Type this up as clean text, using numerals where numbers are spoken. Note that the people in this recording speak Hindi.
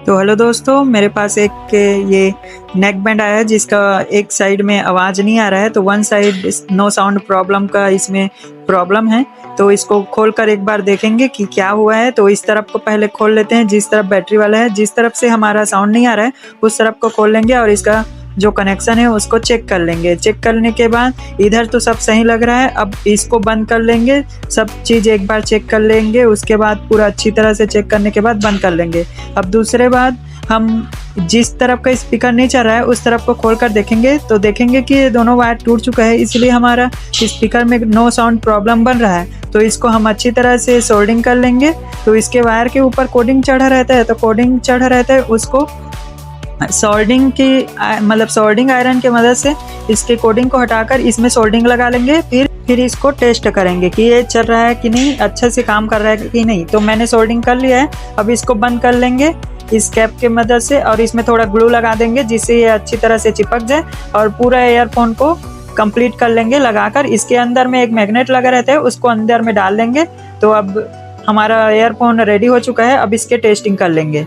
तो हेलो दोस्तों, मेरे पास एक ये नेक बैंड आया है जिसका एक साइड में आवाज़ नहीं आ रहा है, तो one side no sound problem का इसमें प्रॉब्लम है। तो इसको खोल कर एक बार देखेंगे कि क्या हुआ है। तो इस तरफ को पहले खोल लेते हैं, जिस तरफ बैटरी वाला है, जिस तरफ से हमारा साउंड नहीं आ रहा है उस तरफ को खोल लेंगे और इसका जो कनेक्शन है उसको चेक कर लेंगे। चेक करने के बाद इधर तो सब सही लग रहा है, अब इसको बंद कर लेंगे। सब चीज़ एक बार चेक कर लेंगे, उसके बाद पूरा अच्छी तरह से चेक करने के बाद बंद कर लेंगे। अब दूसरे बात, हम जिस तरफ का स्पीकर नहीं चल रहा है उस तरफ को खोल कर देखेंगे, तो देखेंगे कि ये दोनों वायर टूट चुका है, इसलिए हमारा स्पीकर में नो साउंड प्रॉब्लम बन रहा है। तो इसको हम अच्छी तरह से सोल्डिंग कर लेंगे। तो इसके वायर के ऊपर कोडिंग चढ़ा रहता है, तो कोडिंग चढ़ा रहता है उसको सोल्डिंग की मतलब सोल्डिंग आयरन की मदद से इसके कोडिंग को हटाकर इसमें सोल्डिंग लगा लेंगे। फिर इसको टेस्ट करेंगे कि ये चल रहा है कि नहीं, अच्छे से काम कर रहा है कि नहीं। तो मैंने सोल्डिंग कर लिया है, अब इसको बंद कर लेंगे इस कैप की मदद से और इसमें थोड़ा ग्लू लगा देंगे जिससे ये अच्छी तरह से चिपक जाए और पूरा एयरफोन को कंप्लीट कर लेंगे लगाकर। इसके अंदर में एक मैग्नेट लगा रहता है, उसको अंदर में डाल देंगे। तो अब हमारा एयरफोन रेडी हो चुका है, अब इसके टेस्टिंग कर लेंगे।